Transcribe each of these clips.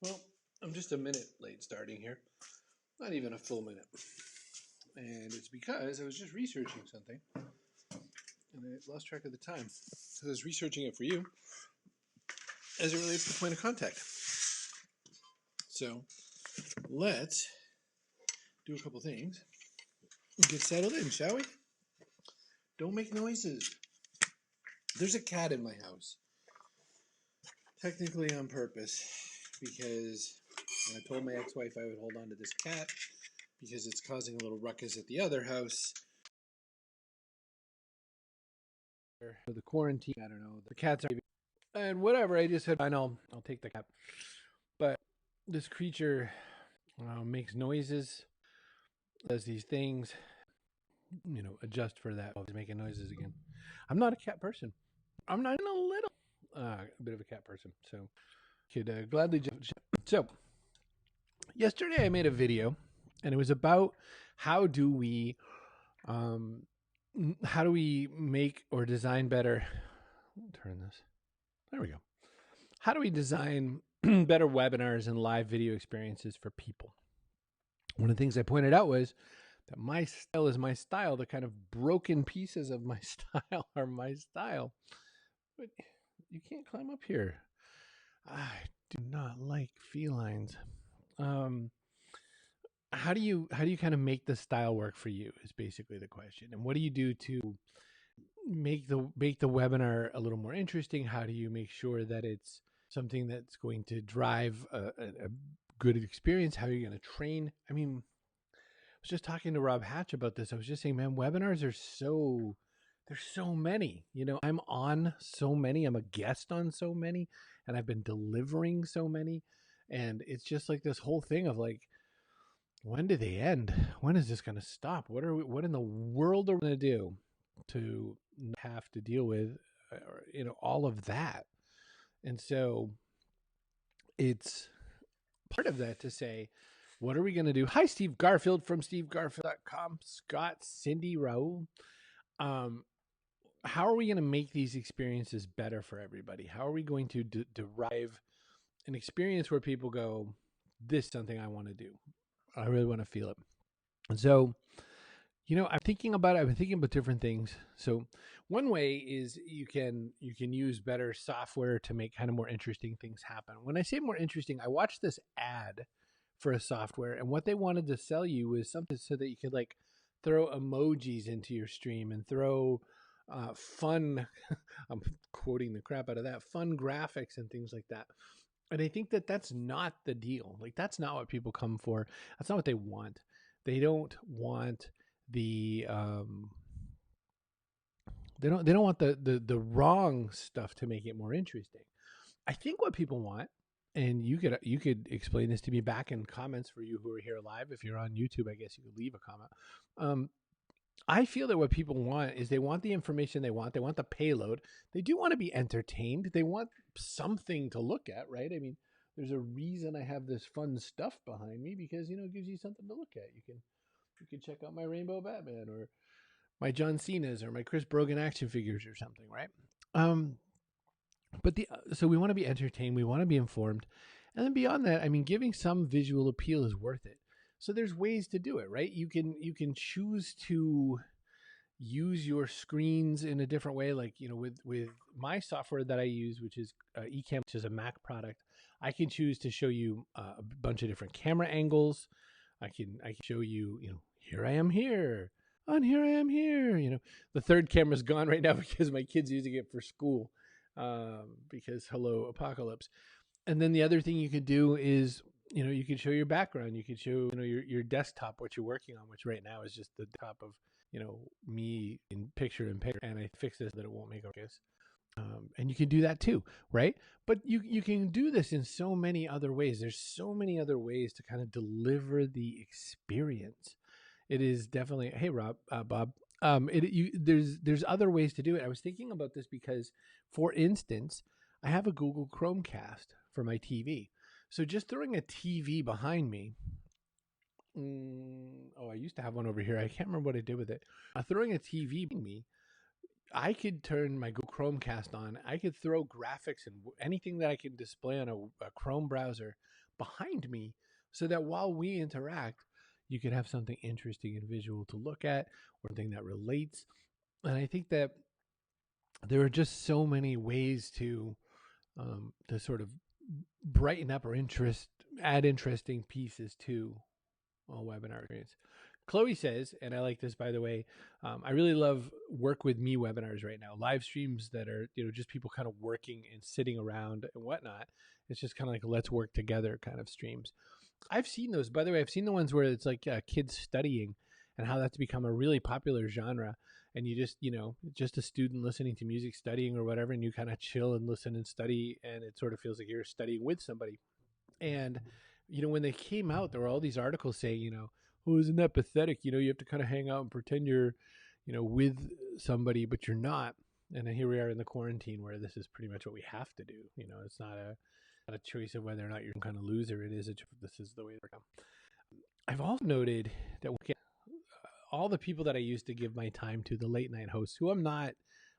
Well, I'm just a minute late starting here. Not even a full minute. And it's because I was just researching something and I lost track of the time. So I was researching it for you as it relates to point of contact. So let's do a couple things and get settled in, shall we? Don't make noises. There's a cat in my house. Technically on purpose, because I told my ex-wife I would hold on to this cat because it's causing a little ruckus at the other house. The quarantine, I don't know, the cats are, and whatever, I just said, fine, I'll take the cat. But this creature makes noises, does these things, adjust for that. He's making noises again. I'm not a cat person. I'm not even a little bit of a cat person, so could gladly jump. So yesterday I made a video, and it was about how do we make or design better. Turn this. There we go. How do we design better webinars and live video experiences for people? One of the things I pointed out was that my style is my style. The kind of broken pieces of my style are my style. But you can't climb up here. I do not like felines. How do you kind of make the style work for you is basically the question. And what do you do to make the webinar a little more interesting? How do you make sure that it's something that's going to drive a good experience? How are you going to train? I mean, I was just talking to Rob Hatch about this. I was just saying, man, webinars are there's so many. I'm on so many. I'm a guest on so many, and I've been delivering so many. And it's just like this whole thing of like, when do they end? When is this going to stop? What in the world are we going to do to have to deal with, all of that? And so it's part of that to say, what are we going to do? Hi, Steve Garfield from stevegarfield.com. Scott, Cindy, Raul. How are we going to make these experiences better for everybody? How are we going to derive an experience where people go, this is something I want to do. I really want to feel it. And so, I'm thinking about it. I've been thinking about different things. So one way is you can use better software to make kind of more interesting things happen. When I say more interesting, I watched this ad for a software, and what they wanted to sell you was something so that you could like throw emojis into your stream and throw fun, I'm quoting the crap out of that, fun graphics and things like that. And I think that that's not the deal. Like, that's not what people come for. That's not what they want. They don't want the they don't want the wrong stuff to make it more interesting. I think what people want, and you could explain this to me back in comments for you who are here live. If you're on YouTube, I guess you could leave a comment. I feel that what people want is they want the information they want. They want the payload. They do want to be entertained. They want something to look at, right? I mean, there's a reason I have this fun stuff behind me because, it gives you something to look at. You can check out my Rainbow Batman or my John Cena's or my Chris Brogan action figures or something, right? So we want to be entertained. We want to be informed. And then beyond that, I mean, giving some visual appeal is worth it. So there's ways to do it, right? You can choose to use your screens in a different way. Like, with my software that I use, which is Ecamm, which is a Mac product, I can choose to show you a bunch of different camera angles. I can show you, here I am here, and here I am here. The third camera's gone right now because my kid's using it for school, because hello, apocalypse. And then the other thing you could do is, you can show your background. You can show, your desktop, what you're working on, which right now is just the top of, me in picture. And I fixed this so that it won't make a focus. And you can do that too, right? But you can do this in so many other ways. There's so many other ways to kind of deliver the experience. It is definitely, hey, Bob. There's other ways to do it. I was thinking about this because, for instance, I have a Google Chromecast for my TV. So just throwing a TV behind me. I used to have one over here. I can't remember what I did with it. Throwing a TV behind me, I could turn my Google Chromecast on. I could throw graphics and anything that I can display on a Chrome browser behind me so that while we interact, you can have something interesting and visual to look at or something that relates. And I think that there are just so many ways to sort of brighten up or add interesting pieces to a webinar experience. Chloe says, and I like this, by the way, I really love work with me webinars right now, live streams that are, just people kind of working and sitting around and whatnot. It's just kind of like a let's work together kind of streams. I've seen those, by the way. I've seen the ones where it's like kids studying and how that's become a really popular genre. And you just, just a student listening to music, studying or whatever, and you kind of chill and listen and study. And it sort of feels like you're studying with somebody. And, when they came out, there were all these articles saying, oh, isn't that pathetic? You have to kind of hang out and pretend you're, with somebody, but you're not. And here we are in the quarantine where this is pretty much what we have to do. It's not a choice of whether or not you're some kind of loser. It is this is the way to come. I've also noted that all the people that I used to give my time to, the late night hosts, who I'm not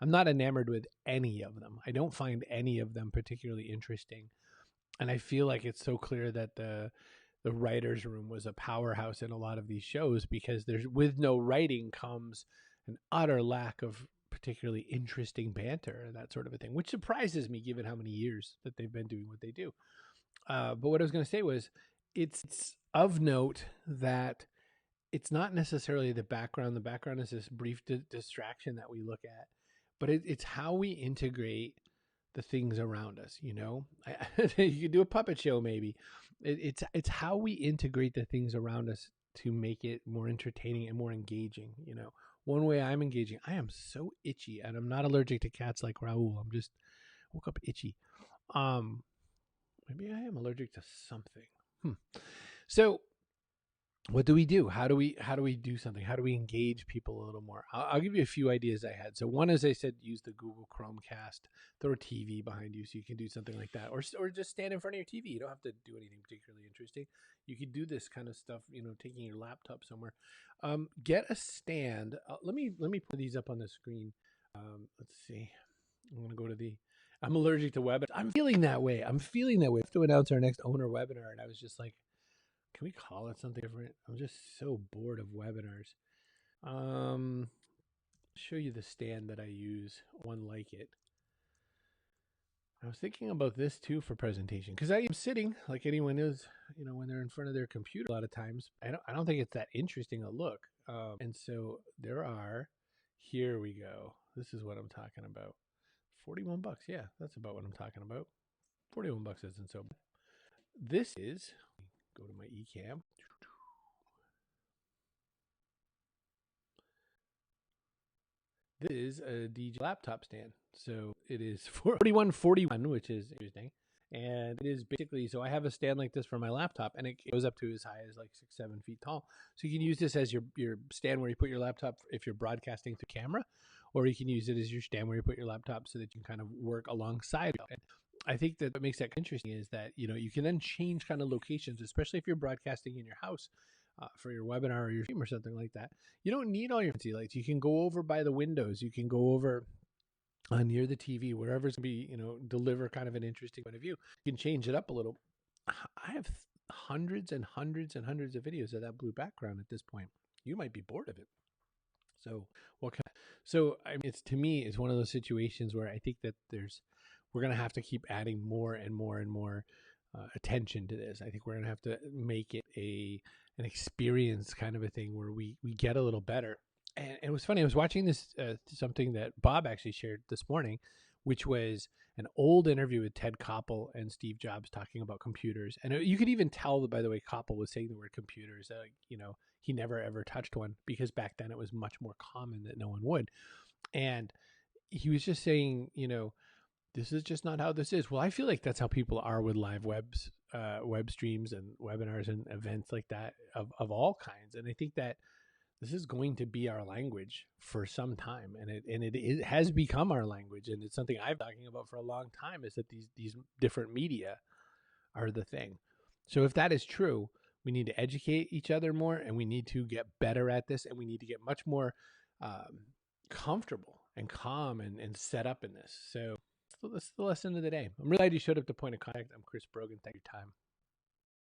enamored with any of them. I don't find any of them particularly interesting. And I feel like it's so clear that the writer's room was a powerhouse in a lot of these shows, because with no writing comes an utter lack of particularly interesting banter and that sort of a thing, which surprises me given how many years that they've been doing what they do. But what I was going to say was it's of note that it's not necessarily the background. The background is this brief distraction that we look at, but it's how we integrate the things around us. You could do a puppet show maybe. It's how we integrate the things around us to make it more entertaining and more engaging. One way I'm engaging, I am so itchy, and I'm not allergic to cats like Raul. I'm just woke up itchy. Maybe I am allergic to something. So what do we do? How do we do something? How do we engage people a little more? I'll give you a few ideas I had. So one, as I said, use the Google Chromecast. Throw a TV behind you so you can do something like that, or just stand in front of your TV. You don't have to do anything particularly interesting. You could do this kind of stuff, taking your laptop somewhere. Get a stand. Let me put these up on the screen. Let's see. I'm gonna go to I'm allergic to webinars. I'm feeling that way. We have to announce our next owner webinar, and I was just like, can we call it something different? I'm just so bored of webinars. Show you the stand that I use, one like it. I was thinking about this too for presentation, because I am sitting like anyone is, when they're in front of their computer a lot of times. I don't think it's that interesting a look. And so here we go. This is what I'm talking about. $41. Yeah, that's about what I'm talking about. $41 isn't so bad. This is, go to my eCam. This is a DJ laptop stand. So it is $41.41, which is interesting. And it is basically, so I have a stand like this for my laptop, and it goes up to as high as like 6-7 feet tall. So you can use this as your stand where you put your laptop if you're broadcasting through camera, or you can use it as your stand where you put your laptop so that you can kind of work alongside it. And I think that what makes that interesting is that, you can then change kind of locations, especially if you're broadcasting in your house for your webinar or your stream or something like that. You don't need all your fancy lights. You can go over by the windows. You can go over near the TV, wherever's going to be, deliver kind of an interesting point of view. You can change it up a little. I have hundreds and hundreds and hundreds of videos of that blue background at this point. You might be bored of it. So to me, it's one of those situations where I think that we're going to have to keep adding more and more and more attention to this. I think we're going to have to make it an experience kind of a thing where we get a little better. And it was funny. I was watching this something that Bob actually shared this morning, which was an old interview with Ted Koppel and Steve Jobs talking about computers. And you could even tell that, by the way, Koppel was saying the word computers. He never ever touched one, because back then it was much more common that no one would. And he was just saying, this is just not how this is. Well, I feel like that's how people are with live web streams and webinars and events like that of all kinds. And I think that this is going to be our language for some time, and it has become our language, and it's something I've been talking about for a long time, is that these different media are the thing. So if that is true, we need to educate each other more, and we need to get better at this, and we need to get much more comfortable and calm and set up in this. So that's the lesson of the day. I'm really glad you showed up to Point of Contact. I'm Chris Brogan. Thank you for your time.